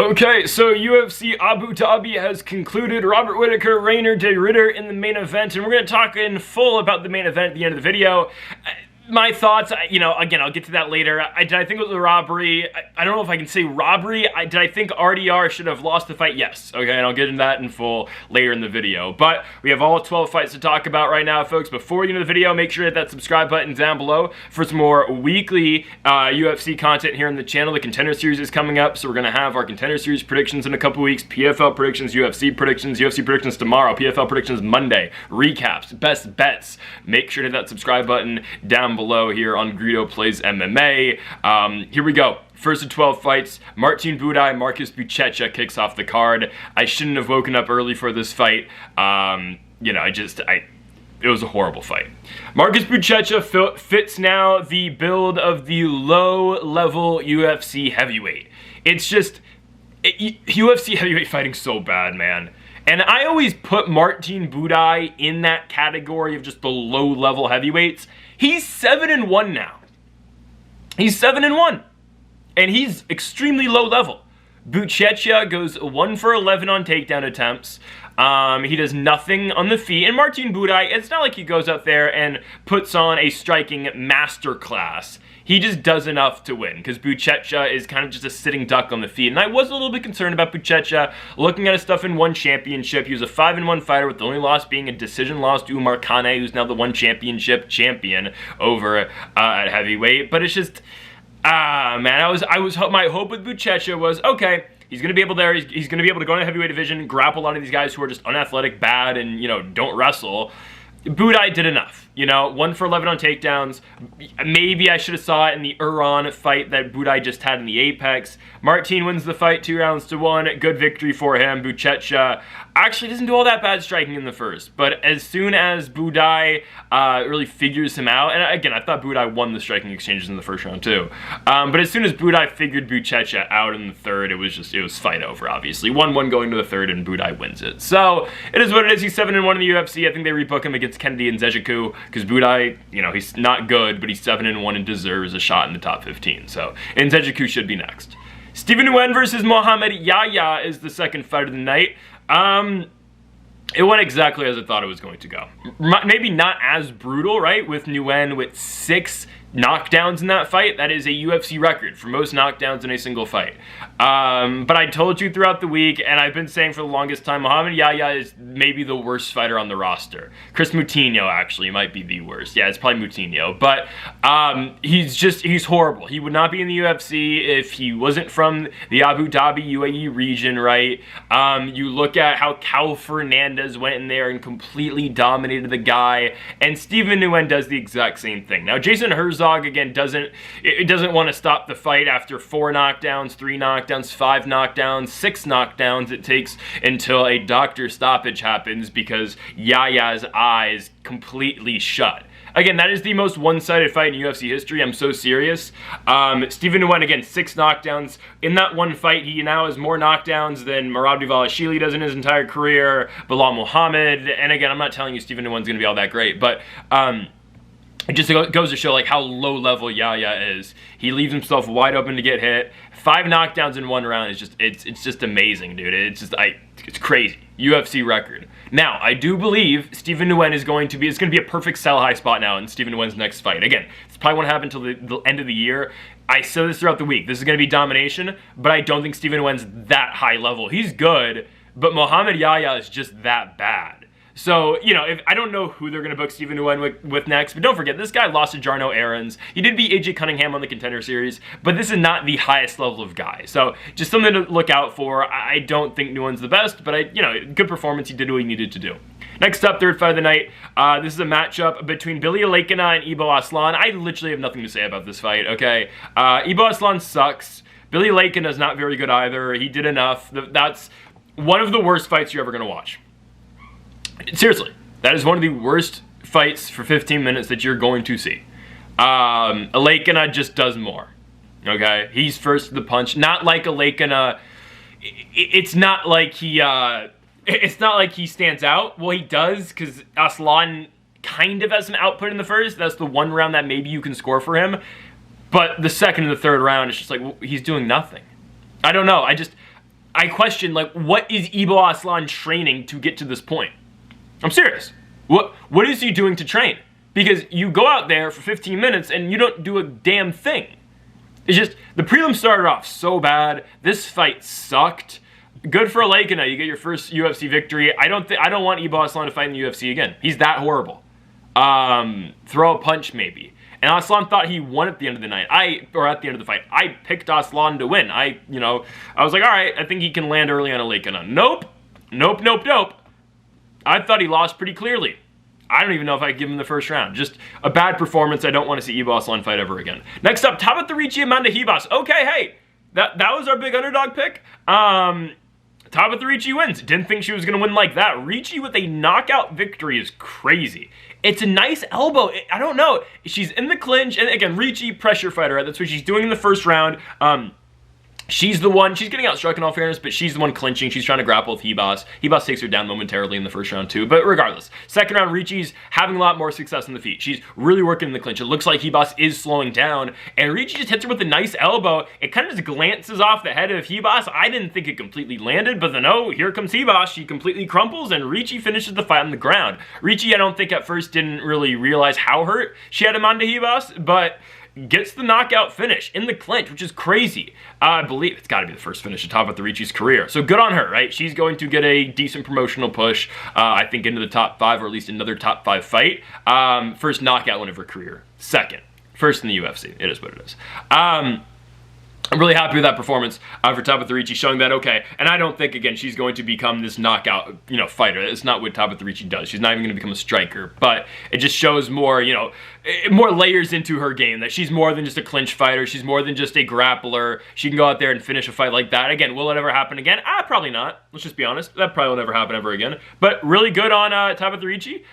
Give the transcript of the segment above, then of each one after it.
Okay, so UFC Abu Dhabi has concluded. Robert Whittaker, Rainer de Ridder in the main event, and we're going to talk in full about the main event at the end of the video. My thoughts, again, I'll get to that later. Did I think it was a robbery? I don't know if I can say robbery. Did I think RDR should have lost the fight? Yes. Okay, and I'll get into that in full later in the video. But we have all 12 fights to talk about right now, folks. Before we get into the video, make sure to hit that subscribe button down below for some more weekly UFC content here on the channel. The Contender Series is coming up, so we're going to have our Contender Series predictions in a couple weeks, PFL predictions, UFC predictions tomorrow, PFL predictions Monday, recaps, best bets. Make sure to hit that subscribe button down below here on Greedo Plays MMA. Here we go. First of 12 fights, Martin Budai, Marcus Bucheta kicks off the card. I shouldn't have woken up early for this fight. It was a horrible fight. Marcus Bucheta fits now the build of the low-level UFC heavyweight. It's just, UFC heavyweight fighting so bad, man. And I always put Martin Budai in that category of just the low-level heavyweights. He's 7-1 now. He's 7-1. And he's extremely low level. Bucheta goes 1 for 11 on takedown attempts. He does nothing on the feet. And Martin Budai, it's not like he goes out there and puts on a striking masterclass. He just does enough to win, because Bucheta is kind of just a sitting duck on the feet. And I was a little bit concerned about Bucheta. Looking at his stuff in one championship, he was a 5-1 fighter, with the only loss being a decision loss to Umar Kane, who's now the one championship champion over at heavyweight. But it's just, man, my hope with Bucheta was, okay, he's going to be able there. He's going to be able to go in the heavyweight division, grapple a lot of these guys who are just unathletic, bad, and, don't wrestle. Budai did enough, 1 for 11 on takedowns. Maybe I should have saw it in the Iran fight that Budai just had in the Apex. Martin wins the fight 2-1. Good victory for him. Bucheta actually doesn't do all that bad striking in the first, but as soon as Budai really figures him out, and again, I thought Budai won the striking exchanges in the first round too, but as soon as Budai figured Bucheta out in the third, it was fight over, obviously. 1-1 going to the third, and Budai wins it. So, it is what it is. He's 7-1 in the UFC. I think they rebook him against Kennedy and Zejiku, because Budai, he's not good, but he's 7-1 and deserves a shot in the top 15. So, and Zejiku should be next. Steven Nuen versus Mohamed Yaya is the second fight of the night. It went exactly as I thought it was going to go. Maybe not as brutal, right? With Nuen with 6 knockdowns in that fight. That is a UFC record for most knockdowns in a single fight. But I told you throughout the week, and I've been saying for the longest time, Mohamed Yaya is maybe the worst fighter on the roster. Chris Moutinho, actually, might be the worst. Yeah, it's probably Moutinho. But he's horrible. He would not be in the UFC if he wasn't from the Abu Dhabi UAE region, right? You look at how Cal Fernandez went in there and completely dominated the guy, and Steven Nuen does the exact same thing. Now, Jason Herzog, again, doesn't want to stop the fight after 4 knockdowns, 3 knockdowns, 5 knockdowns, 6 knockdowns. It takes until a doctor stoppage happens because Yaya's eyes completely shut. Again, that is the most one-sided fight in UFC history. I'm so serious. Steven Nuen, again, 6 knockdowns. In that one fight, he now has more knockdowns than Merab does in his entire career, Bilal Muhammad. And again, I'm not telling you Steven Nuen's going to be all that great, but it just goes to show like how low level Yaya is. He leaves himself wide open to get hit. 5 knockdowns in 1 round is just it's just amazing, dude. It's crazy. UFC record. Now, I do believe Steven Nuen is going to be a perfect sell high spot now in Steven Nuen's next fight. Again, it's probably won't happen until the end of the year. I said this throughout the week. This is going to be domination, but I don't think Steven Nuen's that high level. He's good, but Mohamed Yaya is just that bad. So, if I don't know who they're going to book Steven Nuen with next, but don't forget, this guy lost to Jarno Aarons. He did beat AJ Cunningham on the Contender Series, but this is not the highest level of guy. So, just something to look out for. I don't think Nuen's the best, but good performance. He did what he needed to do. Next up, third fight of the night. This is a matchup between Billy Alaka and Ibo Aslan. I literally have nothing to say about this fight, okay? Ibo Aslan sucks. Billy Alaka is not very good either. He did enough. That's one of the worst fights you're ever going to watch. Seriously, that is one of the worst fights for 15 minutes that you're going to see. Alaka just does more. Okay, he's first to the punch. Not like Alaka. It's not like he. It's not like he stands out. Well, he does, because Aslan kind of has some output in the first. That's the one round that maybe you can score for him. But the second and the third round, it's just like, well, he's doing nothing. I don't know. I question, like, what is Ibo Aslan training to get to this point? I'm serious. What is he doing to train? Because you go out there for 15 minutes and you don't do a damn thing. It's just, the prelim started off so bad. This fight sucked. Good for Alaka, you get your first UFC victory. I don't want Ibo Aslan to fight in the UFC again. He's that horrible. Throw a punch maybe. And Aslan thought he won at the end of the night. At the end of the fight. I picked Aslan to win. I was like, all right, I think he can land early on Alaka. Nope. Nope, nope, nope. I thought he lost pretty clearly. I don't even know if I give him the first round. Just a bad performance. I don't want to see Ibo Aslan fight ever again. Next up, Tabat Richi Amanda Hebos. Okay, hey, that was our big underdog pick. Tabat Richi wins. Didn't think she was going to win like that. Richi with a knockout victory is crazy. It's a nice elbow. I don't know. She's in the clinch. And again, Richi, pressure fighter, right? That's what she's doing in the first round. She's the one, she's getting outstruck in all fairness, but she's the one clinching. She's trying to grapple with Hebos. Hebos takes her down momentarily in the first round too, but regardless. Second round, Richi's having a lot more success in the feet. She's really working in the clinch. It looks like Hebos is slowing down, and Richi just hits her with a nice elbow. It kind of just glances off the head of Hebos. I didn't think it completely landed, but then, oh, here comes Hebos. She completely crumples, and Richi finishes the fight on the ground. Richi, I don't think at first didn't really realize how hurt she had Amanda Hebos, but gets the knockout finish in the clinch, which is crazy. I believe it's got to be the first finish at top of Richi's career. So good on her, right? She's going to get a decent promotional push, I think, into the top 5, or at least another top 5 fight. First knockout win of her career. Second. First in the UFC. It is what it is. I'm really happy with that performance for Tabat Richi, showing that, okay, and I don't think, again, she's going to become this knockout, fighter. It's not what Tabat Richi does. She's not even going to become a striker, but it just shows more, more layers into her game, that she's more than just a clinch fighter. She's more than just a grappler. She can go out there and finish a fight like that. Again, will it ever happen again? Probably not. Let's just be honest. That probably will never happen ever again. But really good on Tabat Richi.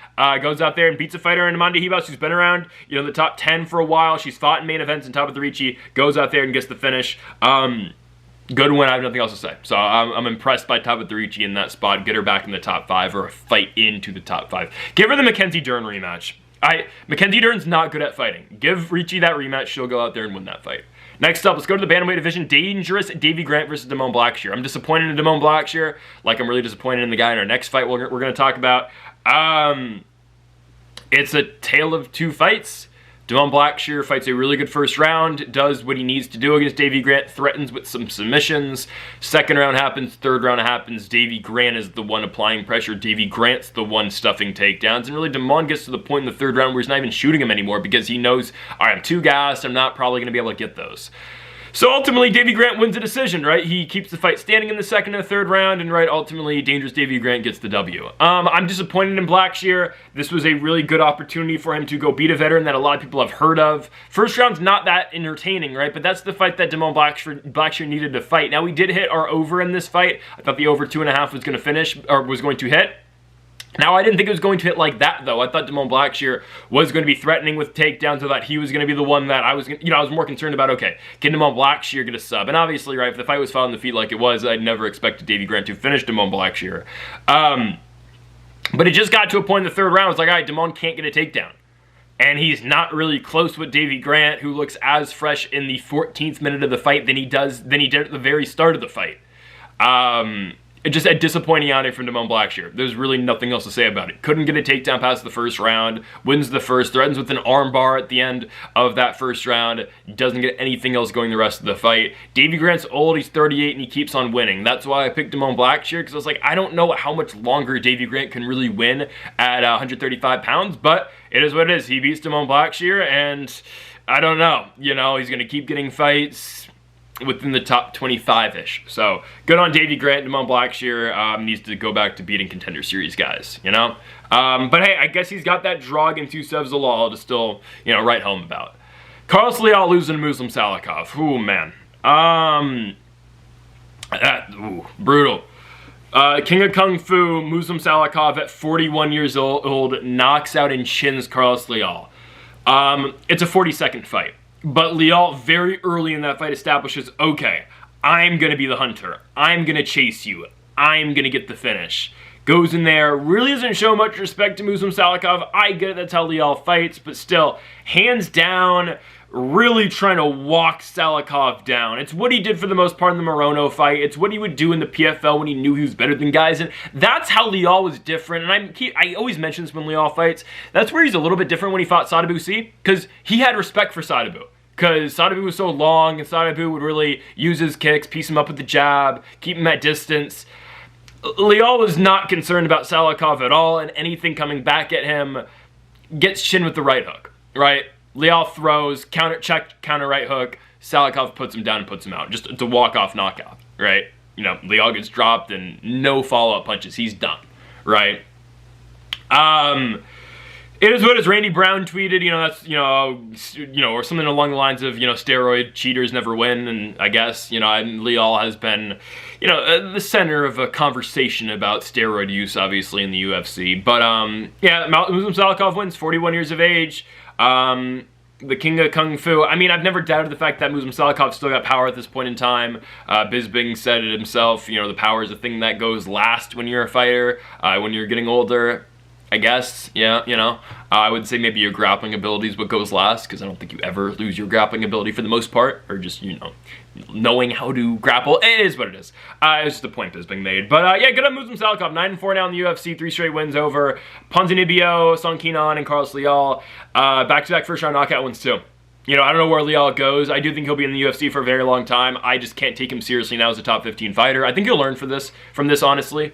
Goes out there and beats a fighter in Amanda Hebos, who's been around, the top 10 for a while. She's fought in main events, and Tabat Richi goes out there and gets the finish. Good win. I have nothing else to say. So I'm impressed by Tabat Richi in that spot. Get her back in the top 5, or a fight into the top 5. Give her the Mackenzie Dern rematch. Mackenzie Dern's not good at fighting. Give Richi that rematch. She'll go out there and win that fight. Next up, let's go to the bantamweight division. Dangerous Davy Grant versus Damone Blackshere. I'm disappointed in Damone Blackshere, like I'm really disappointed in the guy in our next fight we're going to talk about. It's a tale of two fights. Damone Blackshere fights a really good first round, does what he needs to do against Davy Grant, threatens with some submissions. Second round happens, third round happens. Davy Grant is the one applying pressure. Davy Grant's the one stuffing takedowns. And really, Damone gets to the point in the third round where he's not even shooting him anymore, because he knows, all right, I'm too gassed. I'm not probably going to be able to get those. So ultimately, Davy Grant wins a decision, right? He keeps the fight standing in the second and third round, and right, ultimately, Dangerous Davy Grant gets the W. I'm disappointed in Blackshere. This was a really good opportunity for him to go beat a veteran that a lot of people have heard of. First round's not that entertaining, right? But that's the fight that Damone Blackshere needed to fight. Now, we did hit our over in this fight. I thought the over 2.5 was going to finish, or was going to hit. Now, I didn't think it was going to hit like that, though. I thought Damone Blackshere was going to be threatening with takedowns. I thought he was going to be the one that I was more concerned about, okay, can Damone Blackshere get a sub? And obviously, right, if the fight was fought on the feet like it was, I'd never expected Davy Grant to finish Damone Blackshere. But it just got to a point in the third round, I was like, all right, Damone can't get a takedown. And he's not really close with Davy Grant, who looks as fresh in the 14th minute of the fight than he did at the very start of the fight. Just a disappointing outing from Damone Blackshere. There's really nothing else to say about it. Couldn't get a takedown past the first round. Wins the first. Threatens with an armbar at the end of that first round. Doesn't get anything else going the rest of the fight. Davy Grant's old. He's 38 and he keeps on winning. That's why I picked Damone Blackshere, because I was like, I don't know how much longer Davy Grant can really win at 135 pounds, but it is what it is. He beats Damone Blackshere, and I don't know. He's going to keep getting fights within the top 25-ish. So, good on Davy Grant. Damone Blackshere needs to go back to beating Contender Series guys, But hey, I guess he's got that draw against Yusef Zalal to still, write home about. Carlos Leal losing to Muslim Salakov. Ooh, man. Brutal. King of Kung Fu, Muslim Salakov at 41 years old, knocks out and chins Carlos Leal. It's a 40-second fight. But Leal, very early in that fight, establishes, okay, I'm going to be the hunter. I'm going to chase you. I'm going to get the finish. Goes in there, really doesn't show much respect to Muslim Salakov. I get it, that's how Leal fights, but still, hands down, really trying to walk Salakov down. It's what he did for the most part in the Morono fight. It's what he would do in the PFL when he knew he was better than guys, and that's how Leal was different. And I always mention this when Leal fights. That's where he's a little bit different when he fought Sadibou C, because he had respect for Sadibou. Because Sadibou was so long, and Sadibou would really use his kicks, piece him up with the jab, keep him at distance. Leal was not concerned about Salakov at all, and anything coming back at him gets chin with the right hook, right? Leal throws, counter check, counter right hook, Salakov puts him down and puts him out. Just it's a walk-off knockout, right? You know, Leal gets dropped and no follow-up punches. He's done, right? It is what, as Randy Brown tweeted, you know, that's, or something along the lines of, steroid cheaters never win, and I guess, and Leal has been, the center of a conversation about steroid use, obviously, in the UFC. But, yeah, Muslim Salakov wins, 41 years of age, the king of kung fu. I mean, I've never doubted the fact that Muslim Salakov still got power at this point in time. Bisping said it himself, the power is a thing that goes last when you're a fighter, when you're getting older. I guess, yeah, I would say maybe your grappling ability is what goes last, because I don't think you ever lose your grappling ability for the most part, or just, knowing how to grapple. It is what it is. It's just the point that's being made. But, yeah, good on Muslim Salakov. 9-4 now in the UFC, 3 straight wins over Ponzinibbio, Song Kenan, and Carlos Leal. Back-to-back first-round knockout wins, too. I don't know where Leal goes. I do think he'll be in the UFC for a very long time. I just can't take him seriously now as a top 15 fighter. I think he'll learn from this, honestly.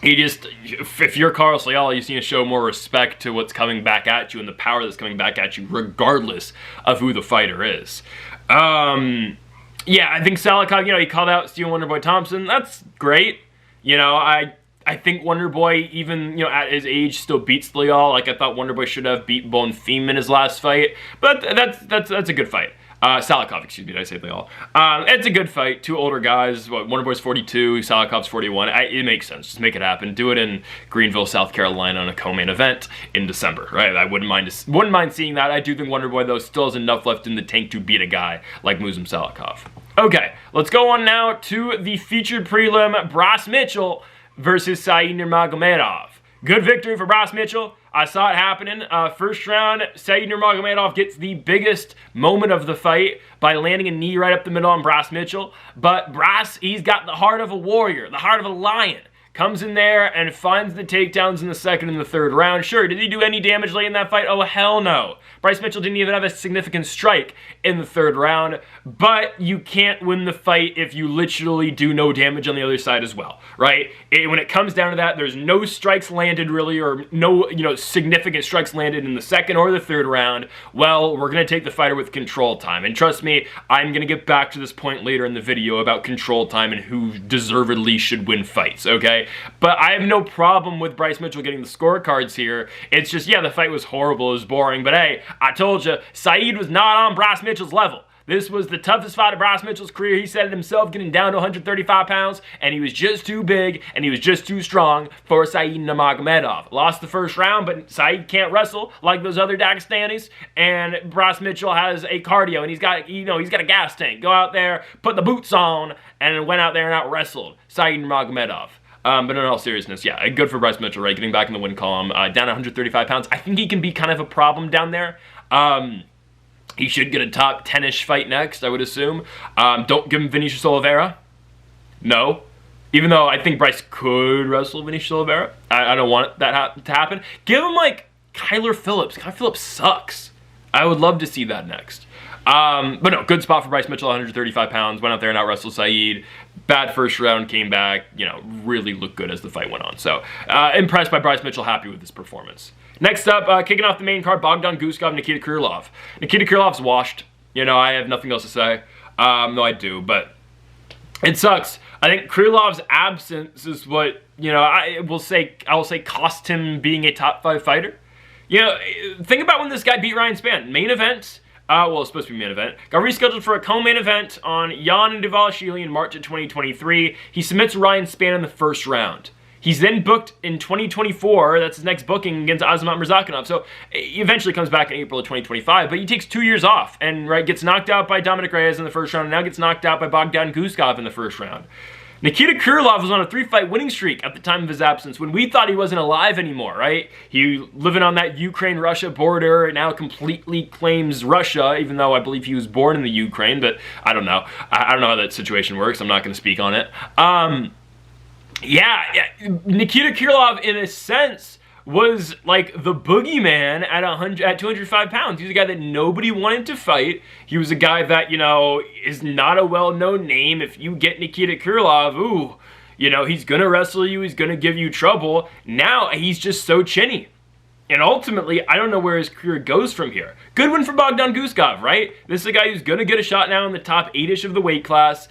If you're Carlos Leal, you need to show more respect to what's coming back at you and the power that's coming back at you, regardless of who the fighter is. Yeah, I think Salakov, he called out Steel Wonderboy Thompson. That's great. I think Wonderboy, even, at his age, still beats Leal. Like, I thought Wonderboy should have beat Bonfim in his last fight. But that's a good fight. Salakov, excuse me, did I say Leal? It's a good fight. Two older guys. Wonderboy's 42, Salakov's 41. It makes sense. Just make it happen. Do it in Greenville, South Carolina on a co-main event in December, right? I wouldn't mind seeing that. I do think Wonderboy, though, still has enough left in the tank to beat a guy like Muslim Salakov. Okay, let's go on now to the featured prelim, Bryce Mitchell versus Said Nurmagomedov. Good victory for Bryce Mitchell. I saw it happening. First round, Said Nurmagomedov gets the biggest moment of the fight by landing a knee right up the middle on Bryce Mitchell. But Bryce, he's got the heart of a warrior, the heart of a lion. Comes in there and finds the takedowns in the second and the third round. Sure, did he do any damage late in that fight? Oh, hell no. Bryce Mitchell didn't even have a significant strike in the third round. But you can't win the fight if you literally do no damage on the other side as well, right? When it comes down to that, there's no strikes landed really, or no, significant strikes landed in the second or the third round. Well, we're going to take the fighter with control time. And trust me, I'm going to get back to this point later in the video about control time and who deservedly should win fights, okay? But I have no problem with Bryce Mitchell getting the scorecards here. It's just, yeah, the fight was horrible, it was boring, but hey, I told you, Said was not on Bryce Mitchell's level. This was the toughest fight of Bryce Mitchell's career. He said it himself, getting down to 135 pounds, and he was just too big, and he was just too strong for Said Nurmagomedov. Lost the first round, but Said can't wrestle like those other Dagestanis, and Bryce Mitchell has a cardio, and he's got a gas tank. Go out there, put the boots on, and went out there and out-wrestled Said Nurmagomedov. But in all seriousness, yeah, good for Bryce Mitchell, right? Getting back in the win column, down 135 pounds. I think he can be kind of a problem down there. He should get a top 10-ish fight next, I would assume. Don't give him Vinicius Oliveira. No. Even though I think Bryce could wrestle Vinicius Oliveira. I don't want that to happen. Give him, like, Kyler Phillips. Kyler Phillips sucks. I would love to see that next. But no, good spot for Bryce Mitchell, 135 pounds. Went out there and out-wrestled Said. Bad first round, came back, really looked good as the fight went on. So, impressed by Bryce Mitchell, happy with his performance. Next up, kicking off the main card, Bogdan Guskov, Nikita Krylov. Nikita Krylov's washed. I have nothing else to say. No, I do, but it sucks. I think Krylov's absence is what, I will say cost him being a top 5 fighter. Think about when this guy beat Ryan Spann. Main event. Well, it's supposed to be main event. Got rescheduled for a co-main event on Jan and Dvalishvili in March of 2023. He submits Ryan Spann in the first round. He's then booked in 2024. That's his next booking against Azamat Murzakanov. So he eventually comes back in April of 2025, but he takes 2 years off and gets knocked out by Dominic Reyes in the first round, and now gets knocked out by Bogdan Guskov in the first round. Nikita Krylov was on a 3-fight winning streak at the time of his absence when we thought he wasn't alive anymore, right? He living on that Ukraine-Russia border now completely claims Russia, even though I believe he was born in the Ukraine, but I don't know. I don't know how that situation works. I'm not going to speak on it. Yeah, Nikita Krylov, in a sense, was like the boogeyman at 205 pounds. He was a guy that nobody wanted to fight. He was a guy that, you know, is not a well-known name. If you get Nikita Krylov, ooh, you know, he's gonna wrestle you, he's gonna give you trouble. Now he's just so chinny. And ultimately, I don't know where his career goes from here. Good win for Bogdan Guskov, right? This is a guy who's going to get a shot now in the top 8-ish of the weight class.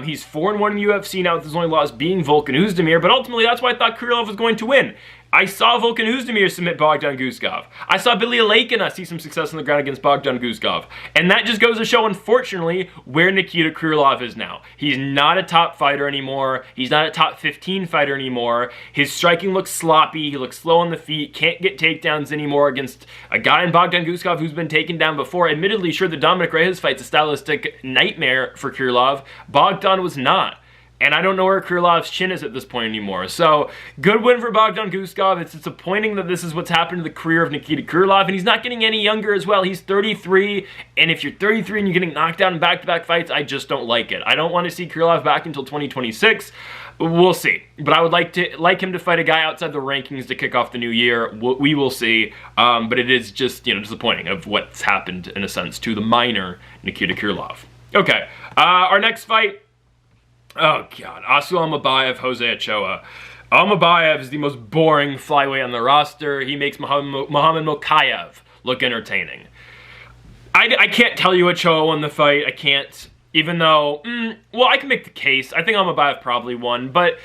He's 4-1 in the UFC now with his only loss being Volkan Oezdemir, but ultimately that's why I thought Krylov was going to win. I saw Volkan Oezdemir submit Bogdan Guskov. I saw Billy Alaka see some success on the ground against Bogdan Guskov. And that just goes to show, unfortunately, where Nikita Krylov is now. He's not a top fighter anymore. He's not a top 15 fighter anymore. His striking looks sloppy. He looks slow on the feet. Can't get takedowns anymore against a guy in Bogdan Guskov who's been taken down before. Admittedly, sure, the Dominic Reyes fight's a stylistic nightmare for Krylov. Bogdan was not. And I don't know where Krylov's chin is at this point anymore. So, good win for Bogdan Guskov. It's disappointing that this is what's happened to the career of Nikita Krylov. And he's not getting any younger as well. He's 33. And if you're 33 and you're getting knocked out in back-to-back fights, I just don't like it. I don't want to see Krylov back until 2026. We'll see. But I would like him to fight a guy outside the rankings to kick off the new year. We will see. But it is just, you know, disappointing of what's happened, in a sense, to the minor Nikita Krylov. Okay. Our next fight. Oh, God. Auabayv, Jose Achoa. Auabayv is the most boring flyweight on the roster. He makes Mohamed Mokaev look entertaining. I can't tell you Achoa won the fight. I can't. Even though, well, I can make the case. I think Auabayv probably won. But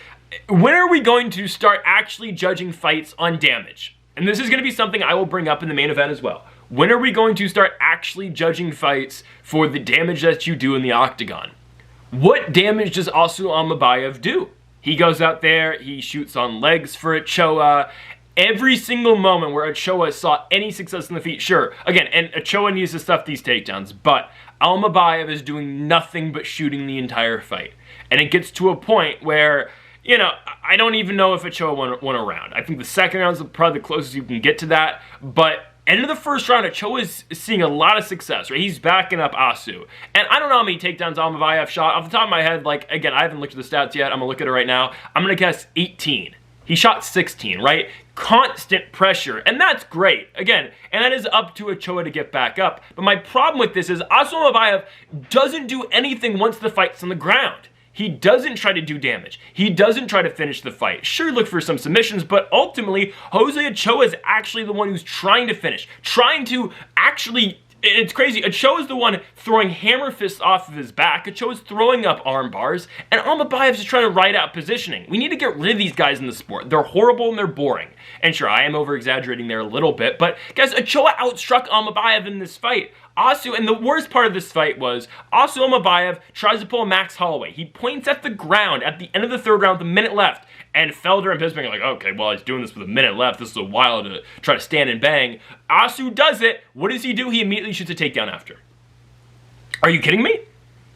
when are we going to start actually judging fights on damage? And this is going to be something I will bring up in the main event as well. When are we going to start actually judging fights for the damage that you do in the octagon? What damage does Auabayv do? He goes out there, he shoots on legs for Achoa. Every single moment where Achoa saw any success in the feet, sure, again, and Achoa needs to stuff these takedowns, but Auabayv is doing nothing but shooting the entire fight. And it gets to a point where, you know, I don't even know if Achoa won a round. I think the second round is probably the closest you can get to that, but end of the first round, Achoa is seeing a lot of success, right? He's backing up Asu. And I don't know how many takedowns Auabayv shot. Off the top of my head, like, again, I haven't looked at the stats yet. I'm going to look at it right now. I'm going to guess 18. He shot 16, right? Constant pressure. And that's great. Again, and that is up to Achoa to get back up. But my problem with this is Auabayv doesn't do anything once the fight's on the ground. He doesn't try to do damage. He doesn't try to finish the fight. Sure, look for some submissions, but ultimately, Jose Achoa is actually the one who's trying to finish. Trying to actually, it's crazy. Achoa is the one throwing hammer fists off of his back. Achoa is throwing up arm bars, and Auabayv is trying to ride out positioning. We need to get rid of these guys in the sport. They're horrible and they're boring. And sure, I am over-exaggerating there a little bit, but guys, Achoa outstruck Auabayv in this fight. And the worst part of this fight was Auabayv tries to pull a Max Holloway. He points at the ground at the end of the third round with a minute left, and Felder and Bisping are like, okay, well, he's doing this with a minute left. This is a while to try to stand and bang. Asu does it. What does he do? He immediately shoots a takedown after. Are you kidding me?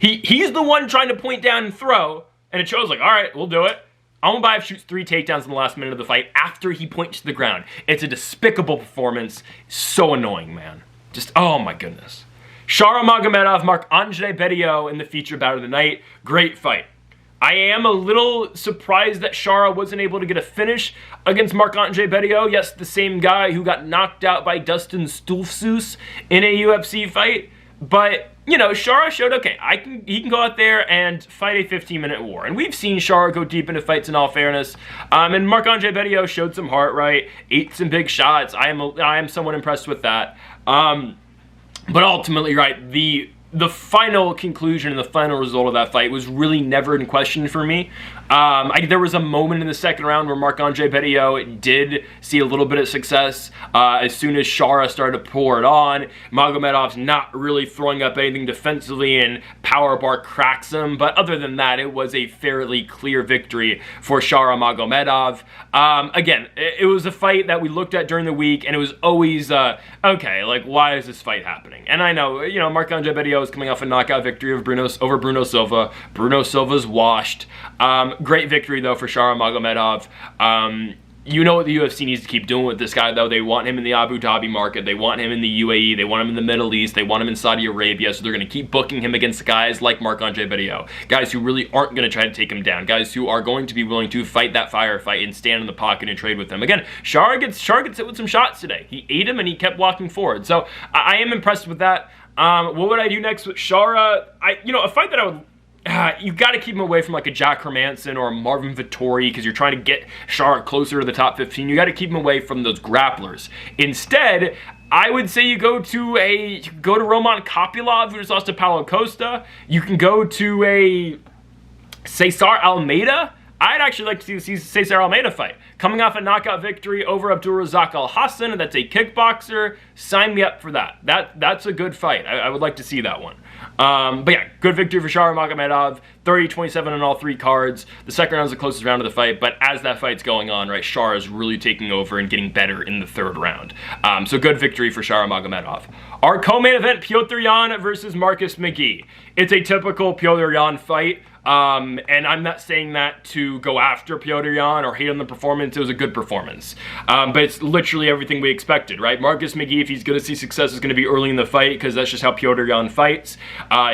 He's the one trying to point down and throw, and Achoa's like, all right, we'll do it. Auabayv shoots 3 takedowns in the last minute of the fight after he points to the ground. It's a despicable performance. So annoying, man. Just, oh my goodness. Shara Mamedov, Marc-Andre Belleau in the feature bout of the night. Great fight. I am a little surprised that Shara wasn't able to get a finish against Marc-Andre Belleau. Yes, the same guy who got knocked out by Dustin Stoltzfus in a UFC fight. But, you know, Shara showed, okay, he can go out there and fight a 15-minute war. And we've seen Shara go deep into fights in all fairness. And Marc-Andre Belleau showed some heart, right? Ate some big shots. I am somewhat impressed with that. But ultimately, right, the final conclusion and the final result of that fight was really never in question for me. There was a moment in the second round where Marc-Andre Belleau did see a little bit of success as soon as Shara started to pour it on. Magomedov's not really throwing up anything defensively, and power bar cracks him. But other than that, it was a fairly clear victory for Shara Magomedov. Again, it was a fight that we looked at during the week, and it was always, okay, like, why is this fight happening? And I know, you know, Marc-Andre Belleau video is coming off a knockout victory of over Bruno Silva. Bruno Silva's washed. Great victory, though, for Shara Mamedov. You know what the UFC needs to keep doing with this guy, though. They want him in the Abu Dhabi market. They want him in the UAE. They want him in the Middle East. They want him in Saudi Arabia. So they're going to keep booking him against guys like Marc-Andre Barriault. Guys who really aren't going to try to take him down. Guys who are going to be willing to fight that firefight and stand in the pocket and trade with him. Again, Shara gets hit with some shots today. He ate him and he kept walking forward. So I am impressed with that. What would I do next with Shara? A fight that I would... you got to keep him away from like a Jack Hermanson or a Marvin Vettori because you're trying to get Shara closer to the top 15. You got to keep him away from those grapplers. Instead, I would say you go to Roman Kopylov, who just lost to Paulo Costa. You can go to a Cesar Almeida. I'd actually like to see Cesar Almeida fight. Coming off a knockout victory over Abdulrazak Al-Hassan, that's a kickboxer. Sign me up for that. That's a good fight. I would like to see that one. But yeah, good victory for Shara Mamedov. 30-27 on all 3 cards. The second round is the closest round of the fight, but as that fight's going on, right, Shara is really taking over and getting better in the 3rd round. So good victory for Shara Mamedov. Our co-main event, Petr Yan versus Marcus McGee. It's a typical Petr Yan fight. And I'm not saying that to go after Petr Yan or hate on the performance. It was a good performance. But it's literally everything we expected, right? Marcus McGee, if he's going to see success, is going to be early in the fight because that's just how Petr Yan fights.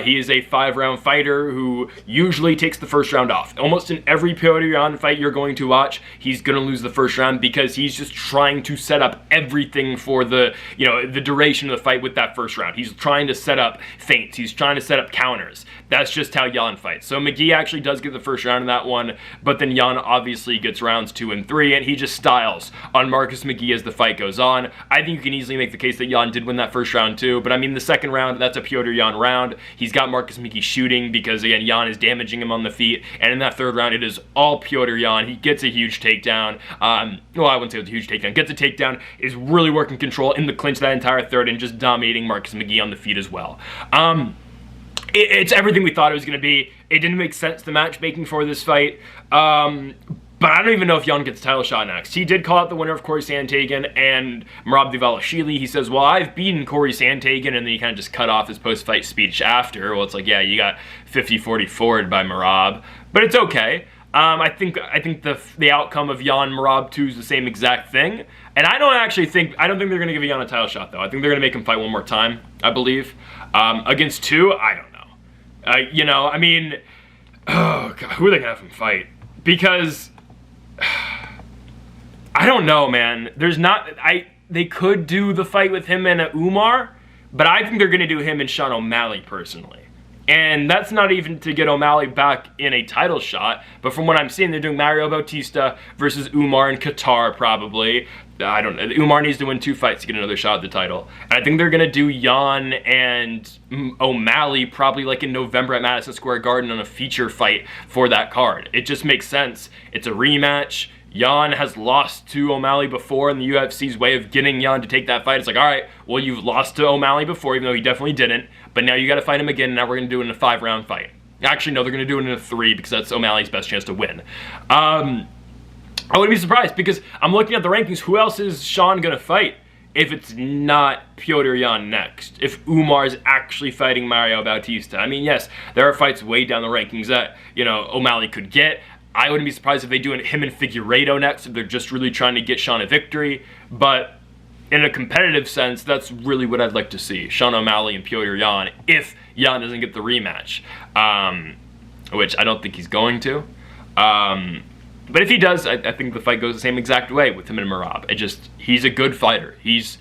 He is a 5-round fighter who usually takes the 1st round off. Almost in every Petr Yan fight you're going to watch, he's going to lose the 1st round because he's just trying to set up everything for the duration of the fight with that 1st round. He's trying to set up feints. He's trying to set up counters. That's just how Yan fights. So McGee actually does get the 1st round in that one, but then Yan obviously gets rounds 2 and 3, and he just styles on Marcus McGee as the fight goes on. I think you can easily make the case that Yan did win that 1st round too, but I mean the 2nd round, that's a Petr Yan round. He's got Marcus McGee shooting because, again, Yan is damaging him on the feet, and in that 3rd round, it is all Petr Yan. He gets a huge takedown. Well, I wouldn't say it was a huge takedown. Gets a takedown, is really working control in the clinch that entire 3rd, and just dominating Marcus McGee on the feet as well. It's everything we thought it was going to be. It didn't make sense, the matchmaking for this fight. But I don't even know if Yan gets a title shot next. He did call out the winner of Corey Sandhagen and Merab Dvalishvili. He says, well, I've beaten Corey Sandhagen, and then he kind of just cut off his post-fight speech after. Well, it's like, yeah, you got 50-40 forward by Merab. But it's okay. I think the outcome of Yan Merab 2 is the same exact thing. And I don't think they're going to give Yan a title shot, though. I think they're going to make him fight one more time, I believe. Against 2, I don't know. I mean, oh God, who are they gonna have him fight? Because I don't know, man. They could do the fight with him and Umar, but I think they're gonna do him and Sean O'Malley personally. And that's not even to get O'Malley back in a title shot, but from what I'm seeing, they're doing Mario Bautista versus Umar in Qatar, probably. I don't know. Umar needs to win 2 fights to get another shot at the title. And I think they're going to do Yan and O'Malley probably like in November at Madison Square Garden on a feature fight for that card. It just makes sense. It's a rematch. Yan has lost to O'Malley before, and the UFC's way of getting Yan to take that fight, it's like, all right, well, you've lost to O'Malley before, even though he definitely didn't, but now you got to fight him again, and now we're going to do it in a 5-round fight. Actually, no, they're going to do it in a 3 because that's O'Malley's best chance to win. I wouldn't be surprised because I'm looking at the rankings. Who else is Sean going to fight if it's not Petr Yan next? If Umar is actually fighting Mario Bautista? I mean, yes, there are fights way down the rankings that, O'Malley could get. I wouldn't be surprised if they do him and Figueiredo next if they're just really trying to get Sean a victory. But in a competitive sense, that's really what I'd like to see. Sean O'Malley and Petr Yan if Yan doesn't get the rematch, which I don't think he's going to. But if he does, I think the fight goes the same exact way with him and Merab. He's a good fighter. He's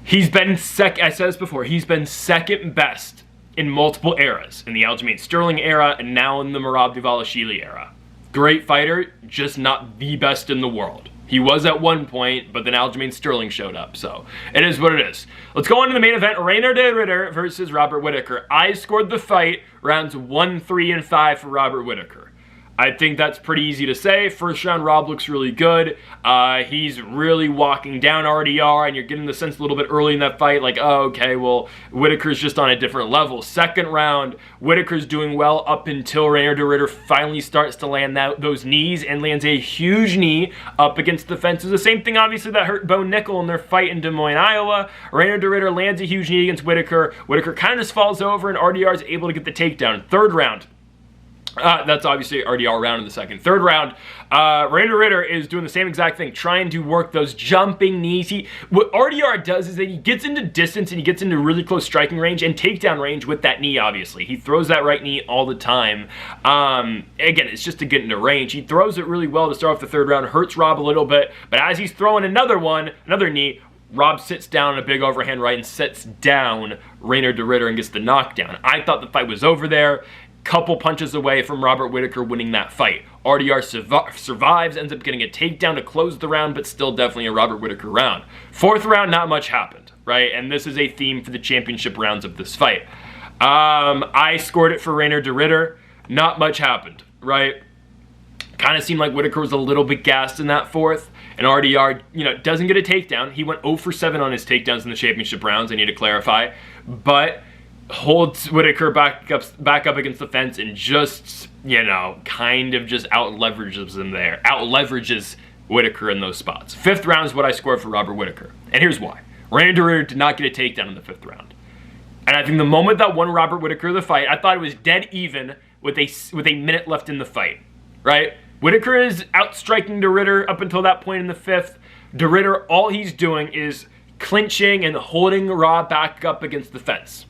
been I said this before, he's been 2nd best in multiple eras. In the Aljamain Sterling era and now in the Merab Dvalishvili era. Great fighter, just not the best in the world. He was at one point, but then Aljamain Sterling showed up, so it is what it is. Let's go on to the main event, Reinier de Ridder versus Robert Whittaker. I scored the fight, rounds 1, 3, and 5 for Robert Whittaker. I think that's pretty easy to say. First round, Rob looks really good. He's really walking down RDR, and you're getting the sense a little bit early in that fight, like, oh, okay, well, Whittaker's just on a different level. Second round, Whittaker's doing well up until Reinier de Ridder finally starts to land those knees and lands a huge knee up against the fence. It's the same thing, obviously, that hurt Bo Nickel in their fight in Des Moines, Iowa. Reinier de Ridder lands a huge knee against Whittaker. Whittaker kind of just falls over, and RDR is able to get the takedown. Third round. That's obviously RDR round in the second. Third round, Reinier de Ridder is doing the same exact thing, trying to work those jumping knees. What RDR does is that he gets into distance and he gets into really close striking range and takedown range with that knee, obviously. He throws that right knee all the time. Again, it's just to get into range. He throws it really well to start off the third round, hurts Rob a little bit, but as he's throwing another knee, Rob sits down in a big overhand right and sets down Reinier de Ridder and gets the knockdown. I thought the fight was over there. Couple punches away from Robert Whittaker winning that fight. RDR survives, ends up getting a takedown to close the round, but still definitely a Robert Whittaker round. Fourth round, not much happened, right? And this is a theme for the championship rounds of this fight. I scored it for Reinier de Ridder. Not much happened, right? Kind of seemed like Whittaker was a little bit gassed in that fourth. And RDR, doesn't get a takedown. He went 0 for 7 on his takedowns in the championship rounds, I need to clarify. But holds Whittaker back up against the fence and just, kind of just out-leverages him there. Out-leverages Whittaker in those spots. Fifth round is what I scored for Robert Whittaker. And here's why. Reinier de Ridder did not get a takedown in the fifth round. And I think the moment that won Robert Whittaker the fight, I thought it was dead even with a minute left in the fight, right? Whittaker is outstriking de Ridder up until that point in the fifth. De Ridder, all he's doing is clinching and holding Rob back up against the fence.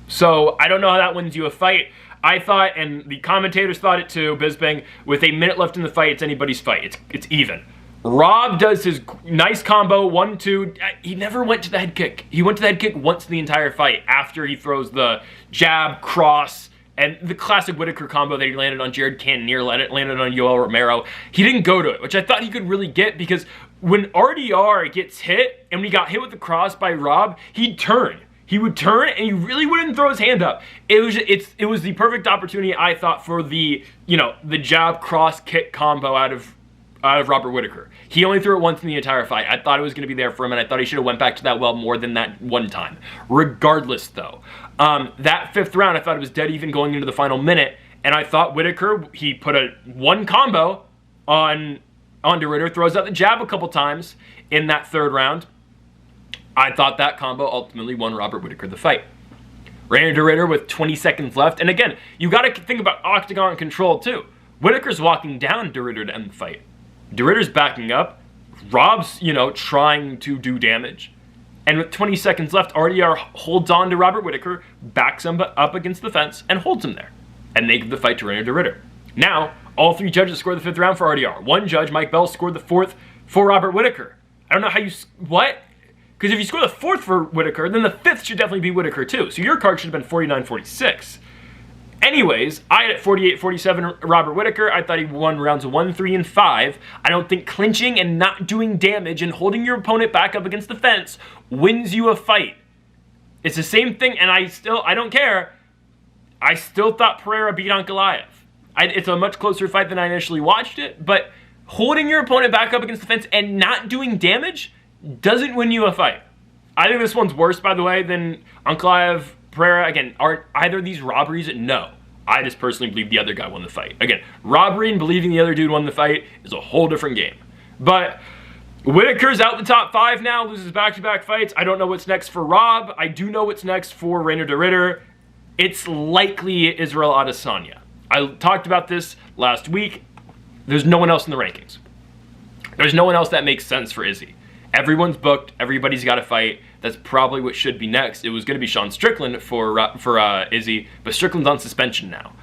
So I don't know how that wins you a fight. I thought, and the commentators thought it too, Bisbing, with a minute left in the fight, it's anybody's fight. It's even. Rob does his nice combo, 1-2. He never went to the head kick. He went to the head kick once in the entire fight after he throws the jab, cross, and the classic Whittaker combo that he landed on Jared Cannonier, landed on Yoel Romero. He didn't go to it, which I thought he could really get, because when RDR gets hit, and when he got hit with the cross by Rob, he'd turn. He would turn, and he really wouldn't throw his hand up. It was the perfect opportunity, I thought, for the jab cross kick combo out of Robert Whittaker. He only threw it once in the entire fight. I thought it was going to be there for him, and I thought he should have went back to that well more than that one time. Regardless, though, that fifth round, I thought it was dead even going into the final minute, and I thought Whittaker, he put one combo on de Ridder, throws out the jab a couple times in that third round. I thought that combo ultimately won Robert Whittaker the fight. Reinier de Ridder with 20 seconds left. And again, you got to think about octagon control too. Whittaker's walking down de Ridder to end the fight. De Ridder's backing up. Rob's, trying to do damage. And with 20 seconds left, RDR holds on to Robert Whittaker, backs him up against the fence, and holds him there. And they give the fight to Reinier de Ridder. Now, all three judges scored the fifth round for RDR. One judge, Mike Bell, scored the fourth for Robert Whittaker. I don't know how what? Because if you score the fourth for Whittaker, then the fifth should definitely be Whittaker too. So your card should have been 49-46. Anyways, I had it 48-47 Robert Whittaker. I thought he won rounds 1, 3, and 5. I don't think clinching and not doing damage and holding your opponent back up against the fence wins you a fight. It's the same thing, and I don't care. I still thought Pereira beat Ankalaev. It's a much closer fight than I initially watched it, but holding your opponent back up against the fence and not doing damage doesn't win you a fight. I think this one's worse, by the way, than Ankalaev, Pereira. Again, are either of these robberies? No. I just personally believe the other guy won the fight. Again, robbery and believing the other dude won the fight is a whole different game. But Whittaker's out the top 5 now, loses back-to-back fights. I don't know what's next for Rob. I do know what's next for Reinier de Ridder. It's likely Israel Adesanya. I talked about this last week. There's no one else in the rankings. There's no one else that makes sense for Izzy. Everyone's booked. Everybody's got to fight. That's probably what should be next. It was going to be Sean Strickland for Izzy, but Strickland's on suspension now.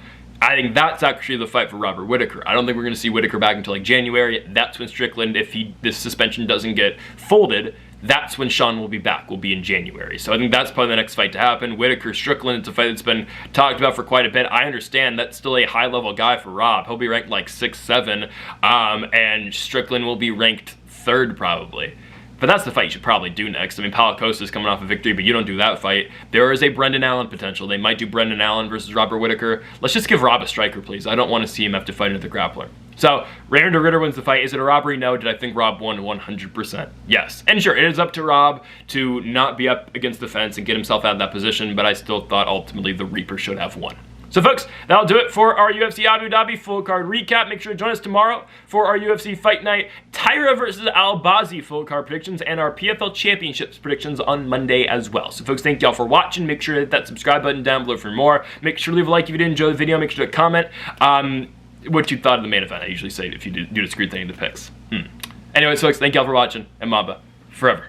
I think that's actually the fight for Robert Whittaker. I don't think we're going to see Whittaker back until like January. That's when Strickland, if this suspension doesn't get folded, that's when Sean will be back, will be in January. So I think that's probably the next fight to happen. Whittaker, Strickland, it's a fight that's been talked about for quite a bit. I understand that's still a high-level guy for Rob. He'll be ranked like 6, 7, and Strickland will be ranked 3rd probably. But that's the fight you should probably do next. I mean, Palakos is coming off a victory, but you don't do that fight. There is a Brendan Allen potential. They might do Brendan Allen versus Robert Whittaker. Let's just give Rob a striker, please. I don't want to see him have to fight another grappler. So, Rainer de Ridder wins the fight. Is it a robbery? No. Did I think Rob won? 100%. Yes. And sure, it is up to Rob to not be up against the fence and get himself out of that position, but I still thought ultimately the Reaper should have won. So folks, that'll do it for our UFC Abu Dhabi full card recap. Make sure to join us tomorrow for our UFC Fight Night Tyra versus Albazi full card predictions and our PFL Championships predictions on Monday as well. So folks, thank y'all for watching. Make sure to hit that subscribe button down below for more. Make sure to leave a like if you did enjoy the video. Make sure to comment what you thought of the main event. I usually say it if you do disagree with any of the picks. Anyways, folks, thank y'all for watching, and Mamba forever.